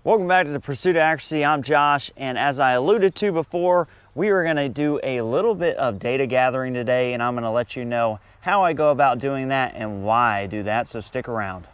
Welcome back to the Pursuit of Accuracy. I'm Josh, and as I alluded to before, we are going to do a little bit of data gathering today, and I'm going to let you know how I go about doing that and why I do that, so stick around.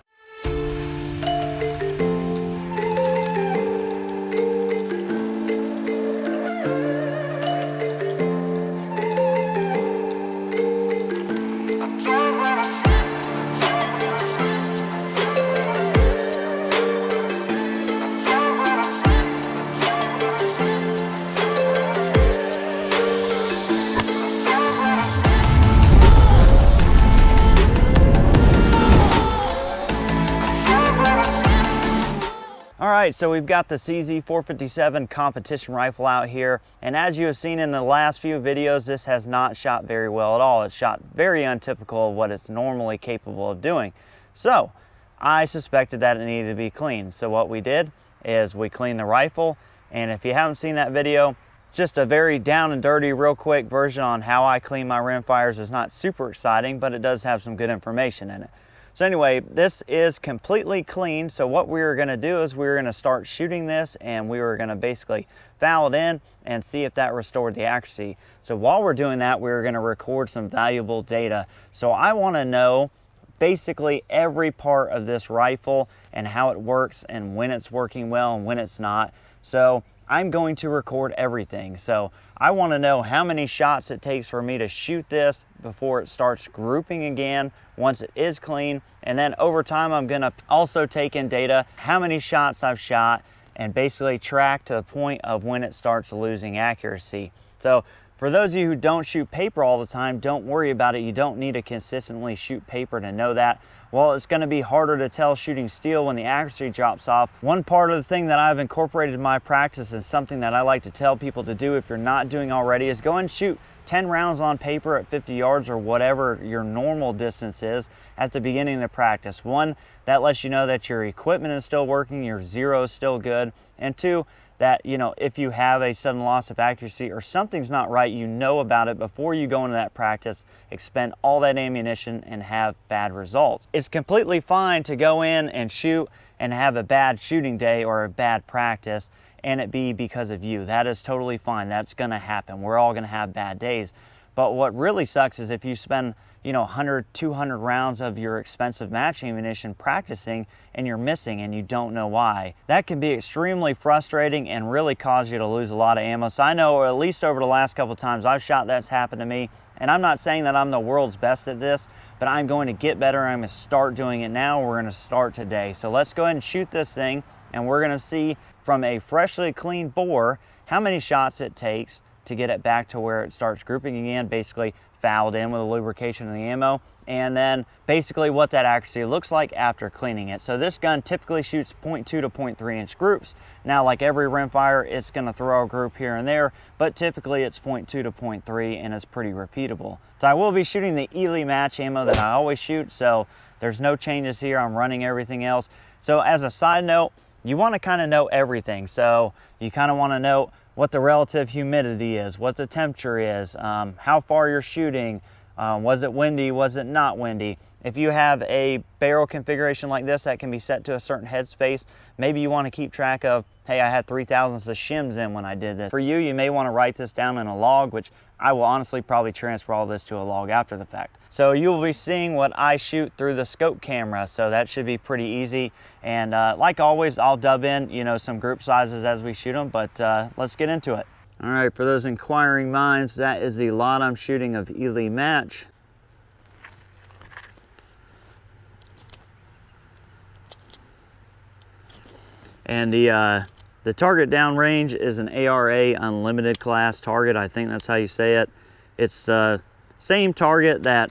All right, so we've got the CZ457 competition rifle out here, and as you have seen in the last few videos, this has not shot very well at all. It's shot very untypical of what it's normally capable of doing. So I suspected that it needed to be cleaned. So what we did is we cleaned the rifle, and if you haven't seen that video, just a very down and dirty, real quick version on how I clean my rimfires. Is not super exciting, but it does have some good information in it. So anyway, this is completely clean. So what we were gonna do is we were gonna start shooting this, and we were gonna basically foul it in and see if that restored the accuracy. So while we're doing that, we were gonna record some valuable data. So I wanna know basically every part of this rifle and how it works and when it's working well and when it's not. So I'm going to record everything. So I wanna know how many shots it takes for me to shoot this before it starts grouping again once it is clean. And then over time, I'm gonna also take in data, how many shots I've shot, and basically track to the point of when it starts losing accuracy. So for those of you who don't shoot paper all the time, don't worry about it. You don't need to consistently shoot paper to know that. Well, it's gonna be harder to tell shooting steel when the accuracy drops off. One part of the thing that I've incorporated in my practice, and something that I like to tell people to do if you're not doing already, is go and shoot 10 rounds on paper at 50 yards or whatever your normal distance is at the beginning of the practice. One, that lets you know that your equipment is still working, your zero is still good. And two, that, you know, if you have a sudden loss of accuracy or something's not right, you know about it before you go into that practice, expend all that ammunition and have bad results. It's completely fine to go in and shoot and have a bad shooting day or a bad practice and it be because of you. That is totally fine. That's gonna happen. We're all gonna have bad days. But what really sucks is if you spend, you know, 100, 200 rounds of your expensive match ammunition practicing and you're missing and you don't know why. That can be extremely frustrating and really cause you to lose a lot of ammo. So I know, or at least over the last couple of times I've shot, that's happened to me. And I'm not saying that I'm the world's best at this, but I'm going to get better. I'm gonna start doing it now. We're gonna start today. So let's go ahead and shoot this thing, and we're gonna see from a freshly cleaned bore how many shots it takes to get it back to where it starts grouping again, basically fouled in with the lubrication and the ammo, and then basically what that accuracy looks like after cleaning it. So this gun typically shoots 0.2 to 0.3 inch groups. Now, like every rimfire, it's gonna throw a group here and there, but typically it's 0.2 to 0.3 and it's pretty repeatable. So I will be shooting the Ely match ammo that I always shoot, so there's no changes here. I'm running everything else. So as a side note, you wanna kinda know everything. So you kinda wanna know what the relative humidity is, what the temperature is, how far you're shooting, was it windy, was it not windy. If you have a barrel configuration like this that can be set to a certain headspace, maybe you want to keep track of, hey, I had 3,000ths of shims in when I did this. For you, you may want to write this down in a log, which I will honestly probably transfer all this to a log after the fact. So you'll be seeing what I shoot through the scope camera, so that should be pretty easy. And like always, I'll dub in, you know, some group sizes as we shoot them, but let's get into it. All right, for those inquiring minds, that is the lot I'm shooting of Ely match. And the target downrange is an ARA unlimited class target. I think that's how you say it. It's the same target that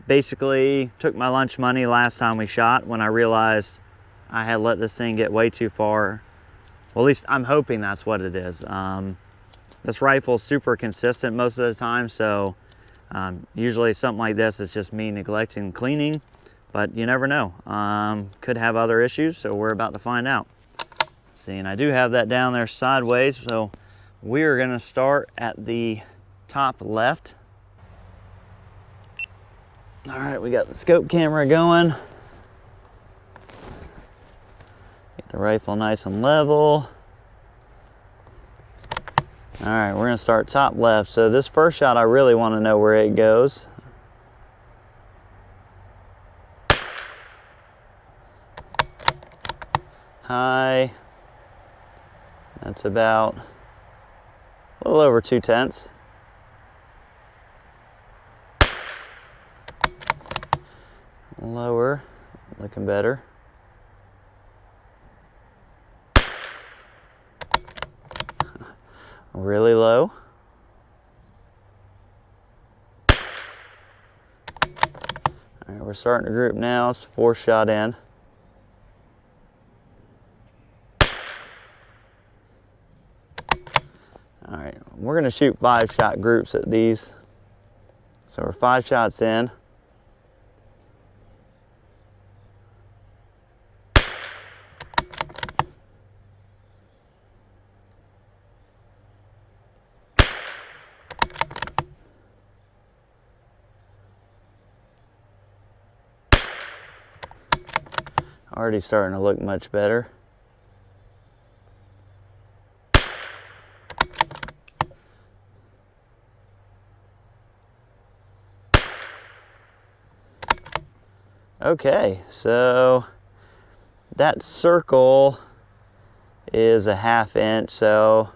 basically took my lunch money last time we shot when I realized I had let this thing get way too far. Well, at least I'm hoping that's what it is. This rifle is super consistent most of the time, so usually something like this is just me neglecting cleaning, but you never know. Could have other issues, so we're about to find out. See, and I do have that down there sideways, so we're gonna start at the top left. All right, we got the scope camera going. Get the rifle nice and level. All right, we're gonna start top left. So this first shot, I really wanna know where it goes. High, that's about a little over 2/10. Lower, looking better. Really low. All right, we're starting to group now. It's 4th shot in. All right, we're gonna shoot 5-shot groups at these. So we're 5 shots in. Already starting to look much better. Okay, so that circle is a 1/2 inch, so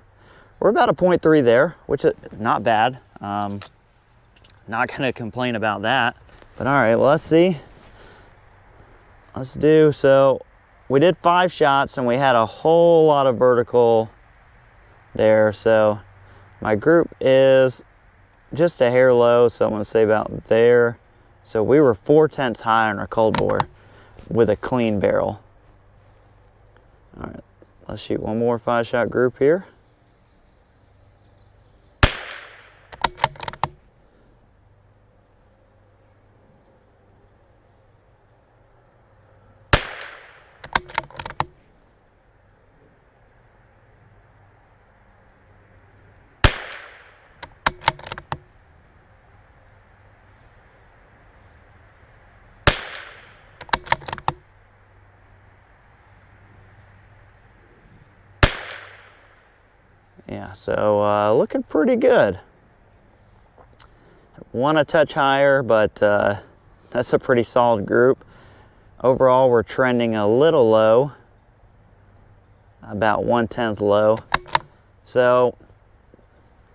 we're about a 0.3 there, which is not bad. Not gonna complain about that. But all right, well, let's see. Let's do, so we did 5 shots and we had a whole lot of vertical there. So my group is just a hair low, so I'm gonna say about there. So we were 4/10 high on our cold bore with a clean barrel. All right, let's shoot one more 5-shot group here. Yeah, so looking pretty good. Want a touch higher, but that's a pretty solid group. Overall, we're trending a little low, about 1/10 low. So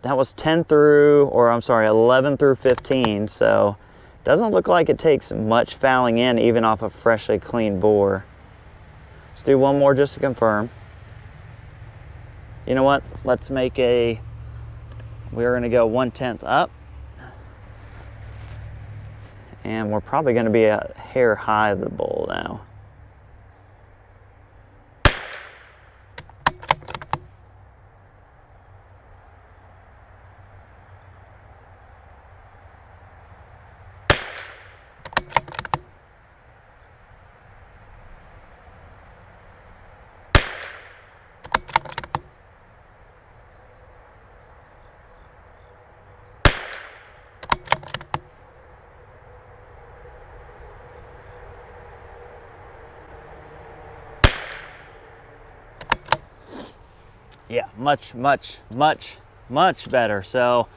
that was 10 through, or I'm sorry, 11 through 15. So doesn't look like it takes much fouling in, even off a freshly cleaned bore. Let's do one more just to confirm. You know what? Let's make we're gonna go 1/10 up. And we're probably gonna be a hair high of the bowl now. Yeah, much better. So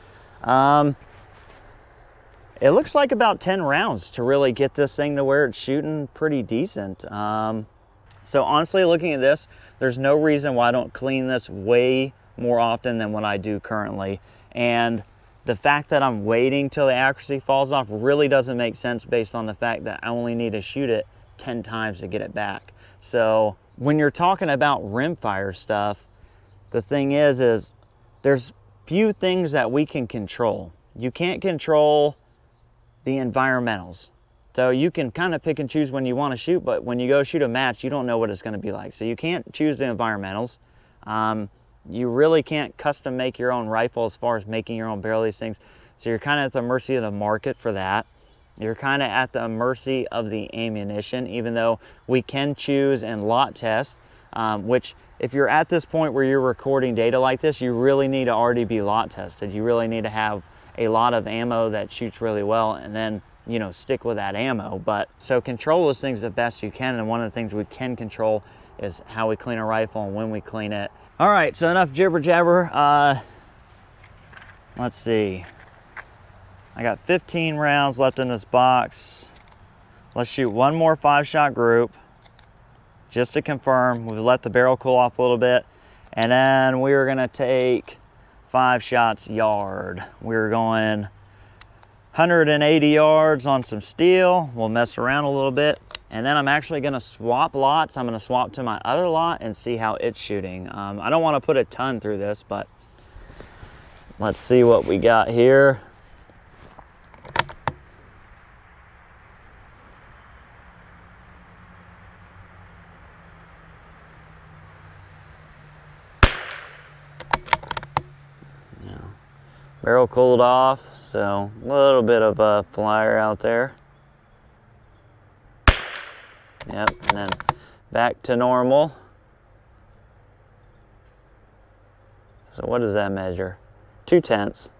it looks like about 10 rounds to really get this thing to where it's shooting pretty decent. So honestly, looking at this, there's no reason why I don't clean this way more often than what I do currently. And the fact that I'm waiting till the accuracy falls off really doesn't make sense based on the fact that I only need to shoot it 10 times to get it back. So when you're talking about rimfire stuff, the thing is there's few things that we can control. You can't control the environmentals. So you can kind of pick and choose when you want to shoot, but when you go shoot a match, you don't know what it's going to be like. So you can't choose the environmentals. You really can't custom make your own rifle as far as making your own barrel, these things. So you're kind of at the mercy of the market for that. You're kind of at the mercy of the ammunition, even though we can choose and lot test, which if you're at this point where you're recording data like this, you really need to already be lot tested. You really need to have a lot of ammo that shoots really well, and then, stick with that ammo. But so control those things the best you can. And one of the things we can control is how we clean a rifle and when we clean it. All right, so enough jibber jabber. Let's see. I got 15 rounds left in this box. Let's shoot one more 5-shot group just to confirm. We've let the barrel cool off a little bit, and then we're gonna take 5 shots yard. We're going 180 yards on some steel. We'll mess around a little bit, and then I'm actually gonna swap lots. I'm gonna swap to my other lot and see how it's shooting. I don't wanna put a ton through this, but let's see what we got here. Barrel cooled off, so a little bit of a flyer out there. Yep, and then back to normal. So what does that measure? 2/10.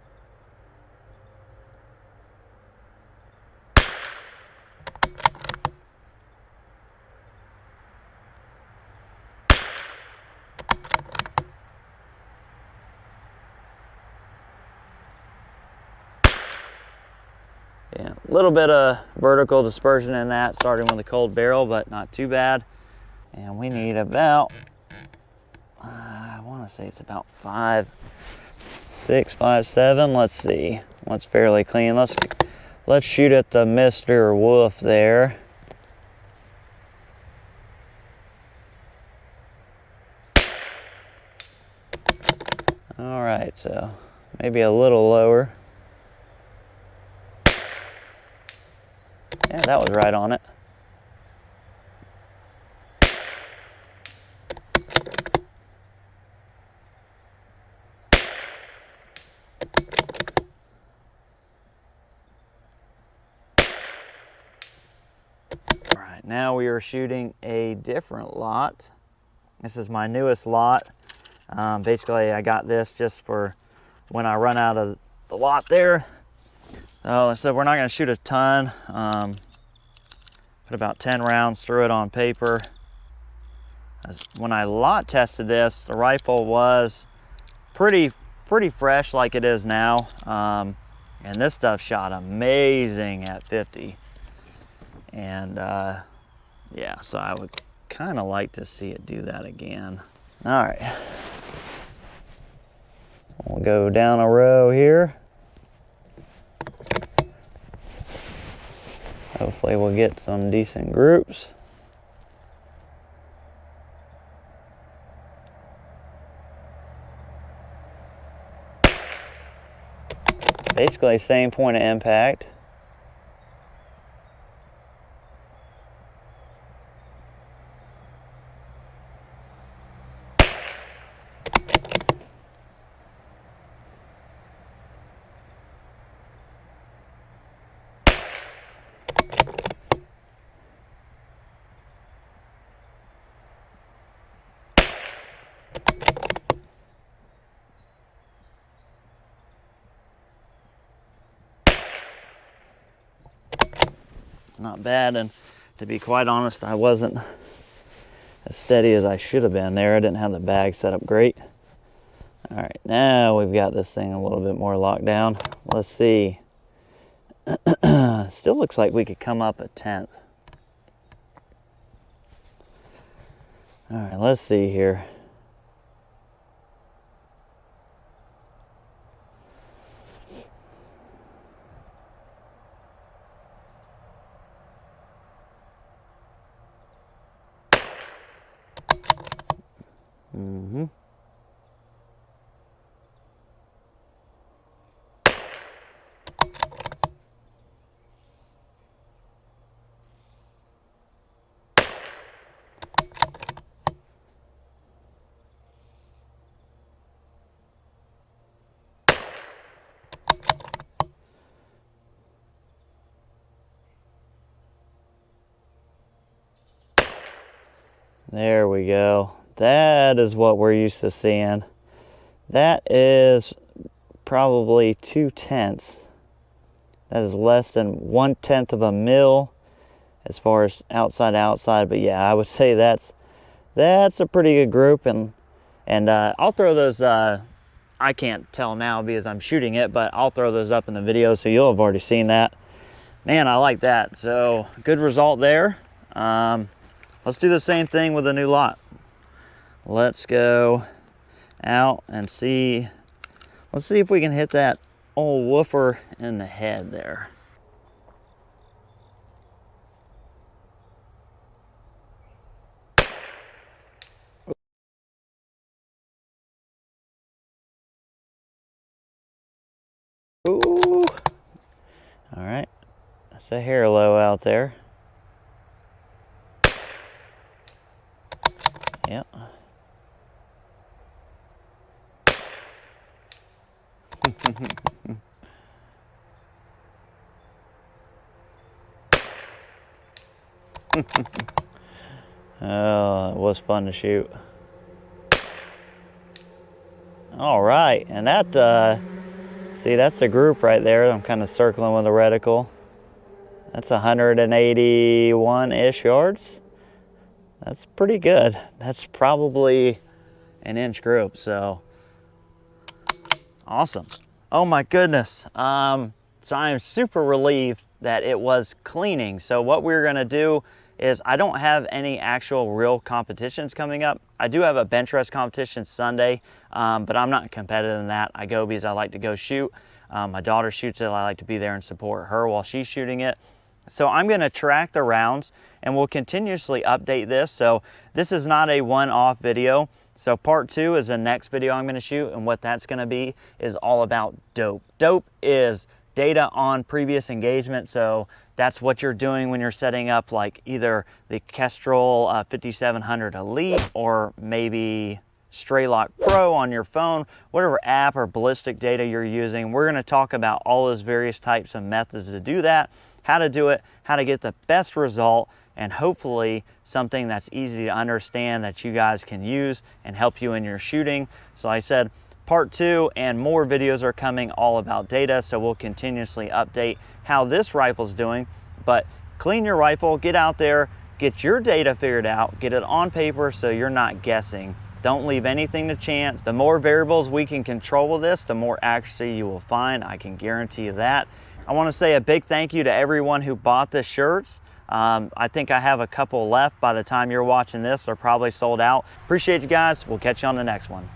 Yeah, a little bit of vertical dispersion in that, starting with a cold barrel, but not too bad. And we need about, I want to say it's about 5, 6, 5, 7. Let's see. What's fairly clean? Let's shoot at the Mr. Wolf there. All right, so maybe a little lower. Yeah, that was right on it. All right, now we are shooting a different lot. This is my newest lot. Basically, I got this just for when I run out of the lot there. So we're not going to shoot a ton. Put about 10 rounds through it on paper. When I lot tested this, the rifle was pretty fresh like it is now. And this stuff shot amazing at 50. And yeah, so I would kind of like to see it do that again. All right. We'll go down a row here. Hopefully we'll get some decent groups. Basically same point of impact. Not bad, and to be quite honest, I wasn't as steady as I should have been there. I didn't have the bag set up great. All right, now we've got this thing a little bit more locked down. Let's see. Still looks like we could come up a 10th. All right, let's see here. There we go. That is what we're used to seeing. That is probably 2/10. That is less than 1/10 of a mil as far as outside, but yeah, I would say that's That's a pretty good group, and I'll throw those, I can't tell now because I'm shooting it, but I'll throw those up in the video so you'll have already seen that. Man, I like that. So good result there. Let's do the same thing with a new lot. Let's go out and see. Let's see if we can hit that old woofer in the head there. Ooh. All right, that's a hair low out there. Yep. Oh, it was fun to shoot. All right, and that, see, that's the group right there. I'm kind of circling with the reticle. That's 181-ish yards. That's pretty good. That's probably an inch group, so awesome. Oh my goodness. So I'm super relieved that it was cleaning. So what we're gonna do is, I don't have any actual real competitions coming up. I do have a bench rest competition Sunday, but I'm not competitive in that. I go because I like to go shoot. My daughter shoots it. I like to be there and support her while she's shooting it. So I'm gonna track the rounds and we'll continuously update this. So this is not a one-off video. So part 2 is the next video I'm gonna shoot, and what that's gonna be is all about dope. Dope is data on previous engagement. So that's what you're doing when you're setting up like either the Kestrel 5700 Elite or maybe Straylock Pro on your phone, whatever app or ballistic data you're using. We're gonna talk about all those various types of methods to do that, how to do it, how to get the best result, and hopefully something that's easy to understand that you guys can use and help you in your shooting. So like I said, part 2 and more videos are coming all about data, so we'll continuously update how this rifle's doing. But clean your rifle, get out there, get your data figured out, get it on paper so you're not guessing. Don't leave anything to chance. The more variables we can control with this, the more accuracy you will find. I can guarantee you that. I want to say a big thank you to everyone who bought the shirts. I think I have a couple left by the time you're watching this. They're probably sold out. Appreciate you guys. We'll catch you on the next one.